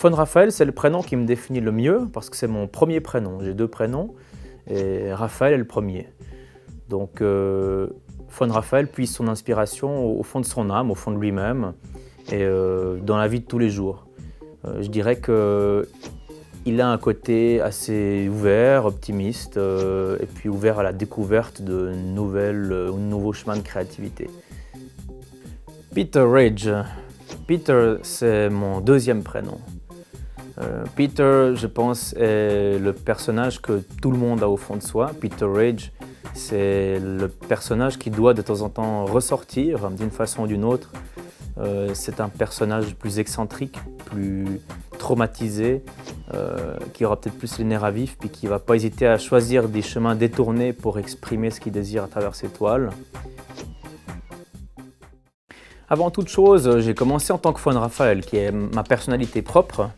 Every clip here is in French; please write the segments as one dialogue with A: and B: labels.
A: Von Raphael, c'est le prénom qui me définit le mieux parce que c'est mon premier prénom. J'ai 2 prénoms et Raphaël est le premier. Donc Von Raphael puise son inspiration au fond de son âme, au fond de lui-même et dans la vie de tous les jours. Je dirais qu'il a un côté assez ouvert, optimiste et puis ouvert à la découverte de nouveaux chemins de créativité. Peter Rage. Peter, c'est mon 2e prénom. Peter, je pense, est le personnage que tout le monde a au fond de soi. Peter Rage, c'est le personnage qui doit de temps en temps ressortir d'une façon ou d'une autre. C'est un personnage plus excentrique, plus traumatisé, qui aura peut-être plus les nerfs à vif, puis qui ne va pas hésiter à choisir des chemins détournés pour exprimer ce qu'il désire à travers ses toiles. Avant toute chose, j'ai commencé en tant que Von Raphael, qui est ma personnalité propre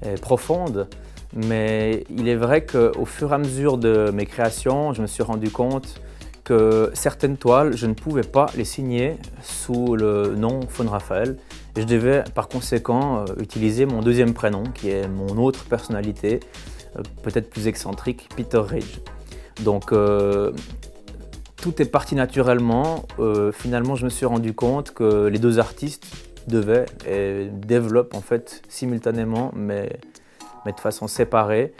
A: et profonde, mais il est vrai qu'au fur et à mesure de mes créations, je me suis rendu compte que certaines toiles, je ne pouvais pas les signer sous le nom Von Raphael. Et je devais par conséquent utiliser mon 2e prénom, qui est mon autre personnalité, peut-être plus excentrique, Peter Rage. Donc tout est parti naturellement. Finalement, je me suis rendu compte que les 2 artistes devaient et développent en fait simultanément, mais de façon séparée,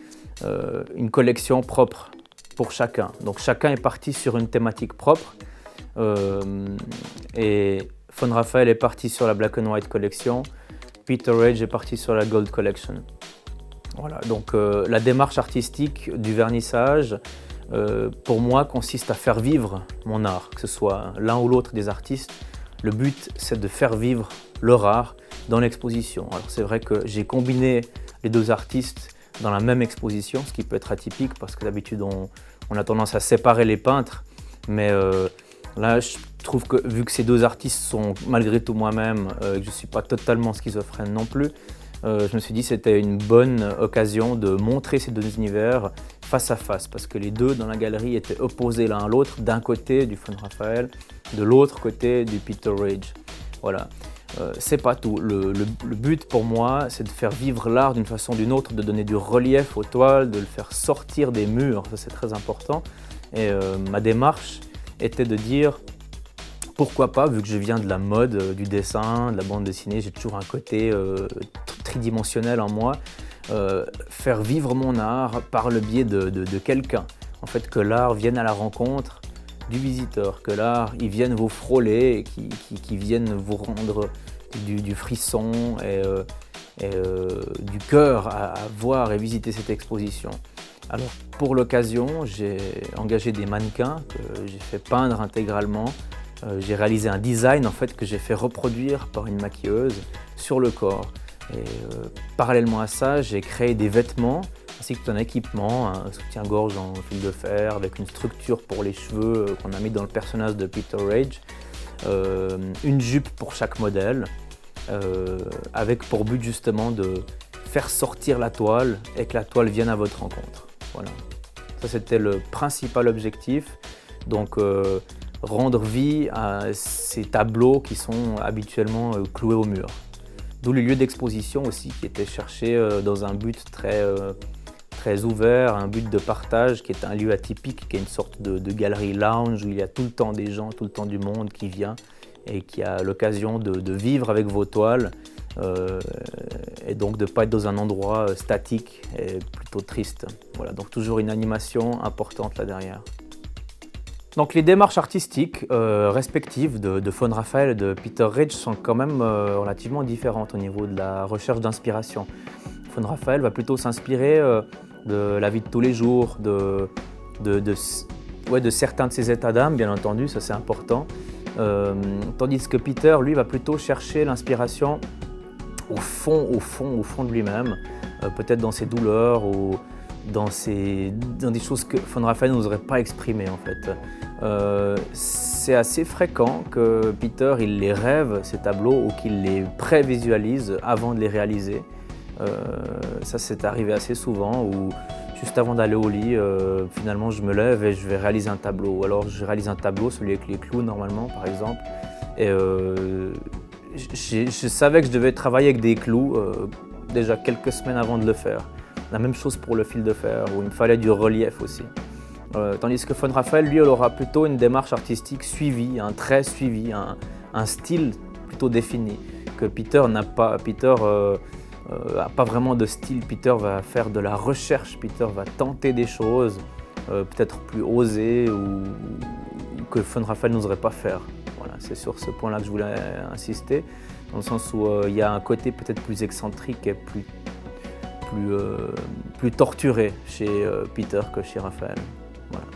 A: une collection propre pour chacun. Donc chacun est parti sur une thématique propre et Von Raphael est parti sur la Black and White Collection, Peter Rage est parti sur la Gold Collection. Voilà, donc la démarche artistique du vernissage, pour moi, consiste à faire vivre mon art, que ce soit l'un ou l'autre des artistes. Le but, c'est de faire vivre leur art dans l'exposition. Alors c'est vrai que j'ai combiné les 2 artistes dans la même exposition, ce qui peut être atypique parce que d'habitude on a tendance à séparer les peintres. Mais là, je trouve que vu que ces 2 artistes sont malgré tout moi-même, que je ne suis pas totalement schizophrène non plus, je me suis dit que c'était une bonne occasion de montrer ces 2 univers face à face, parce que les 2 dans la galerie étaient opposés l'un à l'autre, d'un côté du Von Raphael, de l'autre côté du Peter Rage. Voilà. C'est pas tout. Le but pour moi, c'est de faire vivre l'art d'une façon ou d'une autre, de donner du relief aux toiles, de le faire sortir des murs, ça c'est très important. Et ma démarche était de dire, pourquoi pas, vu que je viens de la mode, du dessin, de la bande dessinée, j'ai toujours un côté tridimensionnel en moi, faire vivre mon art par le biais de quelqu'un. En fait, que l'art vienne à la rencontre du visiteur, que l'art il vienne vous frôler, qui vienne vous rendre du frisson et du cœur à voir et visiter cette exposition. Alors pour l'occasion, j'ai engagé des mannequins que j'ai fait peindre intégralement. J'ai réalisé un design en fait, que j'ai fait reproduire par une maquilleuse sur le corps. Et parallèlement à ça, j'ai créé des vêtements ainsi que tout un équipement, un soutien-gorge en fil de fer avec une structure pour les cheveux qu'on a mis dans le personnage de Peter Rage, une jupe pour chaque modèle, avec pour but justement de faire sortir la toile et que la toile vienne à votre rencontre. Voilà. Ça c'était le principal objectif. Donc rendre vie à ces tableaux qui sont habituellement cloués au mur. D'où les lieux d'exposition aussi qui étaient cherchés dans un but très ouvert, un but de partage qui est un lieu atypique, qui est une sorte de galerie lounge où il y a tout le temps des gens, tout le temps du monde qui vient et qui a l'occasion de vivre avec vos toiles et donc de ne pas être dans un endroit statique et plutôt triste. Voilà, donc toujours une animation importante là derrière. Donc les démarches artistiques respectives de Von Raphael et de Peter Rage sont quand même relativement différentes au niveau de la recherche d'inspiration. Von Raphael va plutôt s'inspirer de la vie de tous les jours, de certains de ses états d'âme, bien entendu, ça c'est important. Tandis que Peter, lui, va plutôt chercher l'inspiration au fond de lui-même, peut-être dans ses douleurs ou dans des choses que Von Raphael n'oserait pas exprimer en fait. C'est assez fréquent que Peter il les rêve, ces tableaux, ou qu'il les prévisualise avant de les réaliser. Ça c'est arrivé assez souvent, où juste avant d'aller au lit, finalement je me lève et je vais réaliser un tableau. Ou alors je réalise un tableau, celui avec les clous normalement par exemple. Et je savais que je devais travailler avec des clous déjà quelques semaines avant de le faire. La même chose pour le fil de fer, où il me fallait du relief aussi. Tandis que Von Raphael, lui, il aura plutôt une démarche artistique suivie, un trait suivi, un style plutôt défini, que Peter n'a pas. Peter n'a pas vraiment de style. Peter va faire de la recherche, Peter va tenter des choses, peut-être plus osées ou que Von Raphael n'oserait pas faire. Voilà, c'est sur ce point-là que je voulais insister, dans le sens où il y a un côté peut-être plus excentrique et plus torturé chez Peter que chez Raphael. Voilà.